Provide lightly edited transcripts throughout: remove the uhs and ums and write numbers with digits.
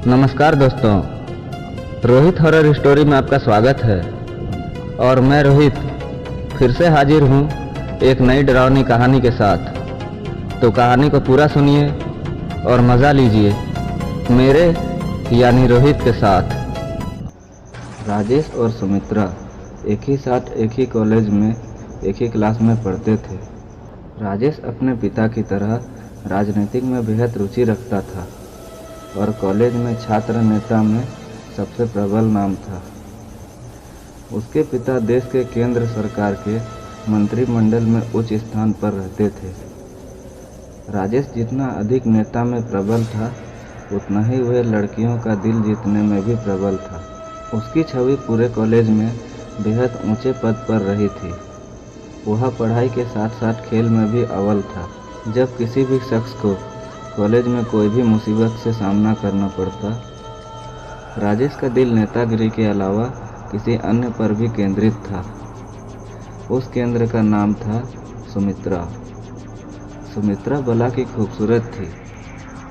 नमस्कार दोस्तों, Rohit horror story में आपका स्वागत है। और मैं रोहित फिर से हाजिर हूँ एक नई डरावनी कहानी के साथ। तो कहानी को पूरा सुनिए और मज़ा लीजिए मेरे यानी रोहित के साथ। राजेश और सुमित्रा एक ही साथ एक ही कॉलेज में एक ही क्लास में पढ़ते थे। राजेश अपने पिता की तरह राजनीतिक में बेहद रुचि रखता था और कॉलेज में छात्र नेता में सबसे प्रबल नाम था। उसके पिता देश के केंद्र सरकार के मंत्रिमंडल में उच्च स्थान पर रहते थे। राजेश जितना अधिक नेता में प्रबल था, उतना ही वह लड़कियों का दिल जीतने में भी प्रबल था। उसकी छवि पूरे कॉलेज में बेहद ऊंचे पद पर रही थी। वह पढ़ाई के साथ साथ खेल में भी अव्वल था। जब किसी भी शख्स को कॉलेज में कोई भी मुसीबत से सामना करना पड़ता, राजेश का दिल नेतागिरी के अलावा किसी अन्य पर भी केंद्रित था। उस केंद्र का नाम था सुमित्रा। सुमित्रा भला की खूबसूरत थी।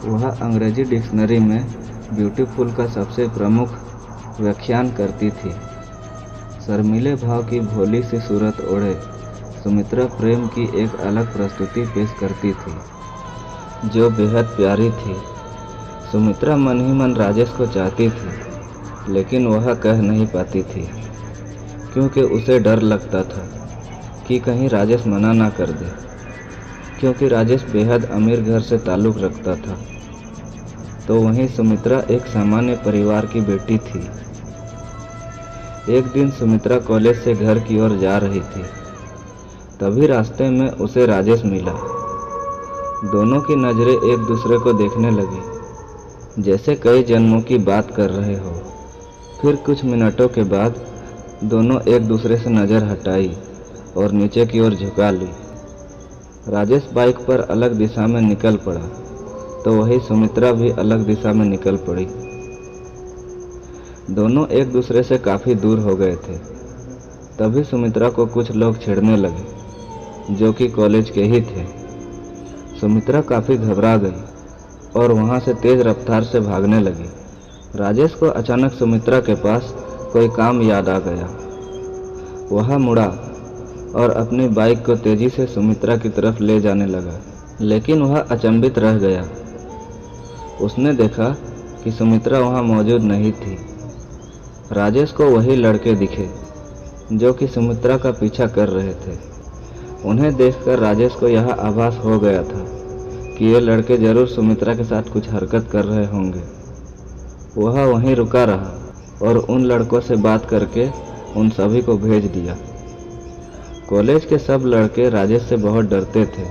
वह अंग्रेजी डिक्शनरी में ब्यूटीफुल का सबसे प्रमुख व्याख्यान करती थी। शर्मीले भाव की भोली सी सूरत ओढ़े सुमित्रा प्रेम की एक अलग प्रस्तुति पेश करती थी जो बेहद प्यारी थी। सुमित्रा मन ही मन राजेश को चाहती थी, लेकिन वह कह नहीं पाती थी क्योंकि उसे डर लगता था कि कहीं राजेश मना ना कर दे, क्योंकि राजेश बेहद अमीर घर से ताल्लुक़ रखता था। तो वहीं सुमित्रा एक सामान्य परिवार की बेटी थी। एक दिन सुमित्रा कॉलेज से घर की ओर जा रही थी, तभी रास्ते में उसे राजेश मिला। दोनों की नज़रें एक दूसरे को देखने लगी, जैसे कई जन्मों की बात कर रहे हो। फिर कुछ मिनटों के बाद दोनों एक दूसरे से नज़र हटाई और नीचे की ओर झुका ली। राजेश बाइक पर अलग दिशा में निकल पड़ा, तो वही सुमित्रा भी अलग दिशा में निकल पड़ी। दोनों एक दूसरे से काफ़ी दूर हो गए थे। तभी सुमित्रा को कुछ लोग छेड़ने लगे जो कि कॉलेज के ही थे। सुमित्रा काफ़ी घबरा गई और वहाँ से तेज़ रफ्तार से भागने लगी। राजेश को अचानक सुमित्रा के पास कोई काम याद आ गया। वह मुड़ा और अपनी बाइक को तेज़ी से सुमित्रा की तरफ ले जाने लगा, लेकिन वह अचंभित रह गया। उसने देखा कि सुमित्रा वहाँ मौजूद नहीं थी। राजेश को वही लड़के दिखे जो कि सुमित्रा का पीछा कर रहे थे। उन्हें देखकर राजेश को यह आभास हो गया था कि ये लड़के जरूर सुमित्रा के साथ कुछ हरकत कर रहे होंगे। वह वहीं रुका रहा और उन लड़कों से बात करके उन सभी को भेज दिया। कॉलेज के सब लड़के राजेश से बहुत डरते थे,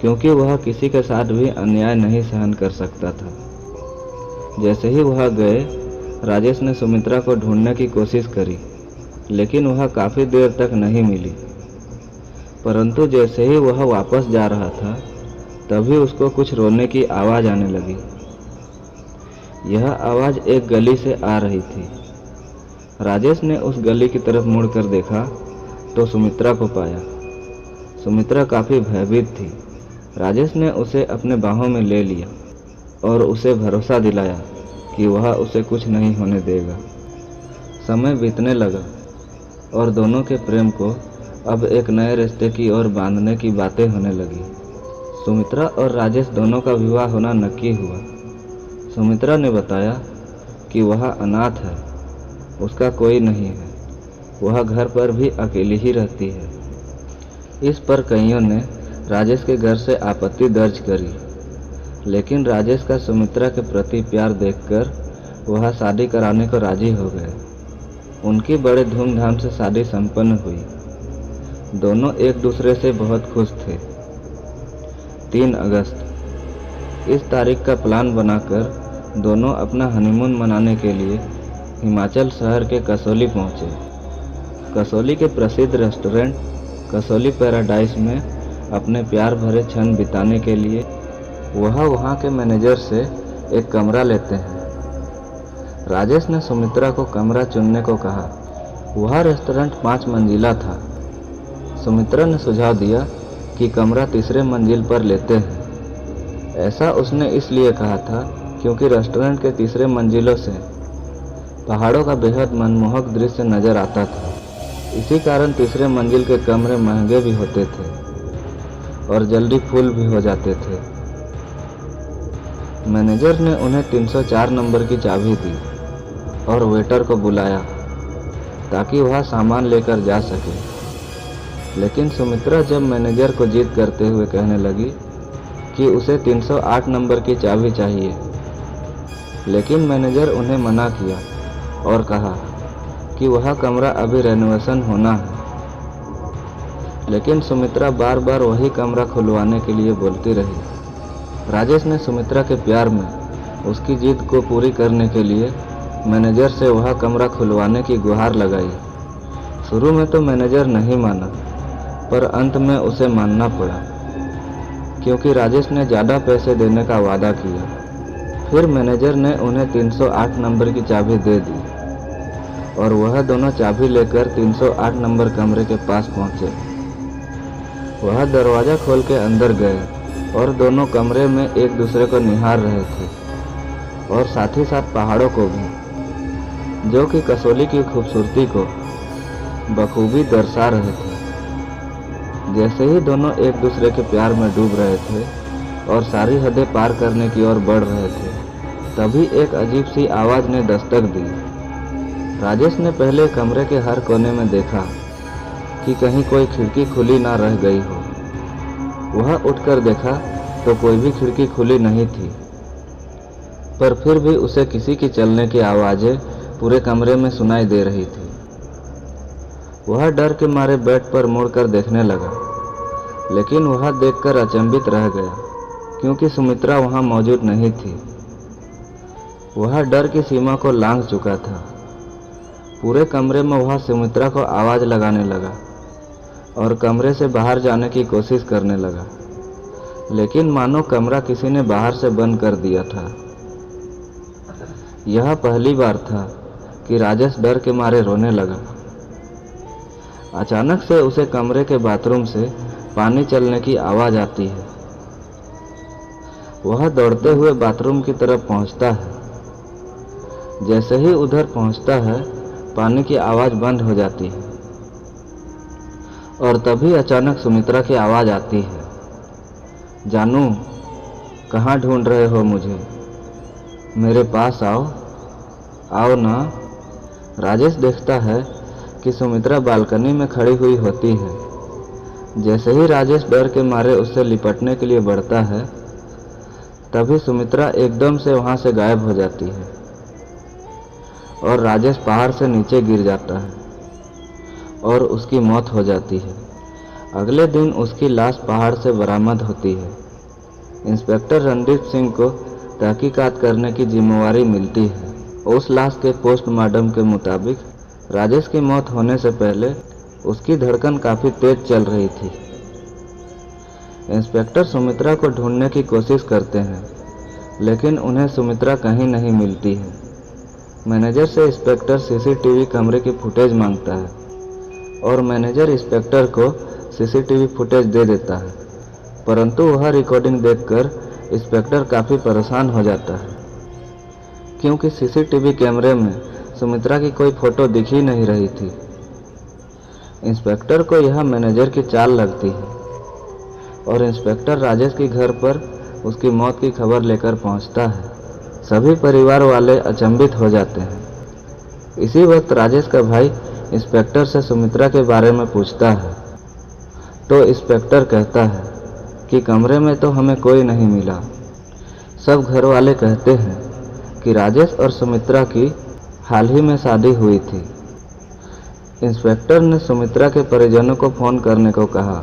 क्योंकि वह किसी के साथ भी अन्याय नहीं सहन कर सकता था। जैसे ही वह गए, राजेश ने सुमित्रा को ढूंढने की कोशिश करी, लेकिन वह काफ़ी देर तक नहीं मिली। परंतु जैसे ही वह वापस जा रहा था, तभी उसको कुछ रोने की आवाज़ आने लगी। यह आवाज़ एक गली से आ रही थी। राजेश ने उस गली की तरफ मुड़कर देखा तो सुमित्रा को पाया। सुमित्रा काफ़ी भयभीत थी। राजेश ने उसे अपने बाहों में ले लिया और उसे भरोसा दिलाया कि वह उसे कुछ नहीं होने देगा। समय बीतने लगा और दोनों के प्रेम को अब एक नए रिश्ते की ओर बांधने की बातें होने लगी। सुमित्रा और राजेश दोनों का विवाह होना नक्की हुआ। सुमित्रा ने बताया कि वह अनाथ है, उसका कोई नहीं है, वह घर पर भी अकेली ही रहती है। इस पर कईयों ने राजेश के घर से आपत्ति दर्ज करी, लेकिन राजेश का सुमित्रा के प्रति प्यार देखकर वह शादी कराने को राजी हो गए। उनकी बड़े धूमधाम से शादी संपन्न हुई। दोनों एक दूसरे से बहुत खुश थे। 3 अगस्त इस तारीख का प्लान बनाकर दोनों अपना हनीमून मनाने के लिए हिमाचल शहर के कसौली पहुँचे। कसौली के प्रसिद्ध रेस्टोरेंट कसौली पैराडाइज में अपने प्यार भरे क्षण बिताने के लिए वह वहाँ के मैनेजर से एक कमरा लेते हैं। राजेश ने सुमित्रा को कमरा चुनने को कहा। वह रेस्टोरेंट 5 मंजिला था। सुमित्रा ने सुझाव दिया कि कमरा तीसरे मंजिल पर लेते हैं। ऐसा उसने इसलिए कहा था क्योंकि रेस्टोरेंट के तीसरे मंजिलों से पहाड़ों का बेहद मनमोहक दृश्य नजर आता था। इसी कारण तीसरे मंजिल के कमरे महंगे भी होते थे और जल्दी फुल भी हो जाते थे। मैनेजर ने उन्हें 304 नंबर की चाबी दी और वेटर को बुलाया ताकि वह सामान लेकर जा सके। लेकिन सुमित्रा जब मैनेजर को जिद करते हुए कहने लगी कि उसे 308 नंबर की चाबी चाहिए, लेकिन मैनेजर उन्हें मना किया और कहा कि वह कमरा अभी रेनोवेशन होना है। लेकिन सुमित्रा बार बार वही कमरा खुलवाने के लिए बोलती रही। राजेश ने सुमित्रा के प्यार में उसकी जिद को पूरी करने के लिए मैनेजर से वह कमरा खुलवाने की गुहार लगाई। शुरू में तो मैनेजर नहीं माना, पर अंत में उसे मानना पड़ा क्योंकि राजेश ने ज़्यादा पैसे देने का वादा किया। फिर मैनेजर ने उन्हें 308 नंबर की चाबी दे दी और वह दोनों चाबी लेकर 308 नंबर कमरे के पास पहुंचे। वह दरवाज़ा खोल के अंदर गए और दोनों कमरे में एक दूसरे को निहार रहे थे और साथ ही साथ पहाड़ों को भी, जो कि कसौली की खूबसूरती को बखूबी दर्शा रहे थे। जैसे ही दोनों एक दूसरे के प्यार में डूब रहे थे और सारी हदें पार करने की ओर बढ़ रहे थे, तभी एक अजीब सी आवाज़ ने दस्तक दी। राजेश ने पहले कमरे के हर कोने में देखा कि कहीं कोई खिड़की खुली ना रह गई हो। वह उठकर देखा तो कोई भी खिड़की खुली नहीं थी, पर फिर भी उसे किसी की चलने की आवाज़ें पूरे कमरे में सुनाई दे रही थी। वह डर के मारे बेड पर मुड़कर देखने लगा, लेकिन वह देखकर अचंभित रह गया क्योंकि सुमित्रा वहां मौजूद नहीं थी। वह डर की सीमा को लांघ चुका था। पूरे कमरे में वह सुमित्रा को आवाज़ लगाने लगा और कमरे से बाहर जाने की कोशिश करने लगा, लेकिन मानो कमरा किसी ने बाहर से बंद कर दिया था। यह पहली बार था कि राजेश डर के मारे रोने लगा। अचानक से उसे कमरे के बाथरूम से पानी चलने की आवाज़ आती है। वह दौड़ते हुए बाथरूम की तरफ पहुंचता है। जैसे ही उधर पहुंचता है, पानी की आवाज़ बंद हो जाती है और तभी अचानक सुमित्रा की आवाज़ आती है, जानू, कहाँ ढूंढ रहे हो मुझे? मेरे पास आओ, आओ ना। राजेश देखता है कि सुमित्रा बालकनी में खड़ी हुई होती है। जैसे ही राजेश डर के मारे उससे लिपटने के लिए बढ़ता है, तभी सुमित्रा एकदम से वहां से गायब हो जाती है और राजेश पहाड़ से नीचे गिर जाता है और उसकी मौत हो जाती है। अगले दिन उसकी लाश पहाड़ से बरामद होती है। इंस्पेक्टर रणदीप सिंह को तहकीकात करने की जिम्मेवारी मिलती है। उस लाश के पोस्टमार्टम के मुताबिक राजेश की मौत होने से पहले उसकी धड़कन काफ़ी तेज चल रही थी। इंस्पेक्टर सुमित्रा को ढूंढने की कोशिश करते हैं, लेकिन उन्हें सुमित्रा कहीं नहीं मिलती है। मैनेजर से इंस्पेक्टर सीसीटीवी कमरे की फुटेज मांगता है और मैनेजर इंस्पेक्टर को सीसीटीवी फुटेज दे देता है, परंतु वह रिकॉर्डिंग देखकर इंस्पेक्टर काफ़ी परेशान हो जाता है क्योंकि सीसीटीवी कैमरे में सुमित्रा की कोई फोटो दिख ही नहीं रही थी। इंस्पेक्टर को यह मैनेजर की चाल लगती है और इंस्पेक्टर राजेश के घर पर उसकी मौत की खबर लेकर पहुंचता है। सभी परिवार वाले अचंभित हो जाते हैं। इसी वक्त राजेश का भाई इंस्पेक्टर से सुमित्रा के बारे में पूछता है, तो इंस्पेक्टर कहता है कि कमरे में तो हमें कोई नहीं मिला। सब घर वाले कहते हैं कि राजेश और सुमित्रा की हाल ही में शादी हुई थी। इंस्पेक्टर ने सुमित्रा के परिजनों को फ़ोन करने को कहा,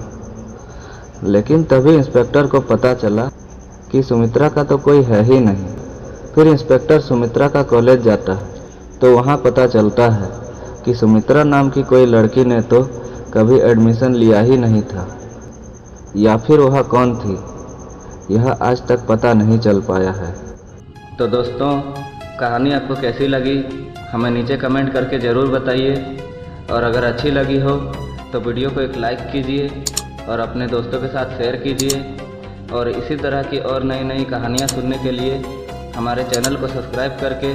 लेकिन तभी इंस्पेक्टर को पता चला कि सुमित्रा का तो कोई है ही नहीं। फिर इंस्पेक्टर सुमित्रा का कॉलेज जाता है तो वहाँ पता चलता है कि सुमित्रा नाम की कोई लड़की ने तो कभी एडमिशन लिया ही नहीं था, या फिर वह कौन थी यह आज तक पता नहीं चल पाया है। तो दोस्तों, कहानी आपको कैसी लगी हमें नीचे कमेंट करके ज़रूर बताइए, और अगर अच्छी लगी हो तो वीडियो को एक लाइक कीजिए और अपने दोस्तों के साथ शेयर कीजिए। और इसी तरह की और नई नई कहानियाँ सुनने के लिए हमारे चैनल को सब्सक्राइब करके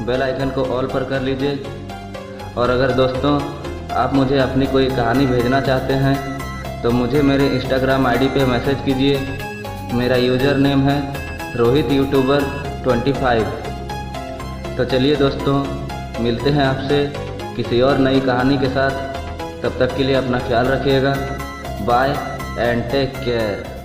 बेल आइकन को ऑल पर कर लीजिए। और अगर दोस्तों आप मुझे अपनी कोई कहानी भेजना चाहते हैं तो मुझे मेरे इंस्टाग्राम आईडी पे मैसेज कीजिए। मेरा यूज़र नेम है रोहित यूट्यूबर 25। तो चलिए दोस्तों, मिलते हैं आपसे किसी और नई कहानी के साथ। तब तक के लिए अपना ख्याल रखिएगा। Bye and take care.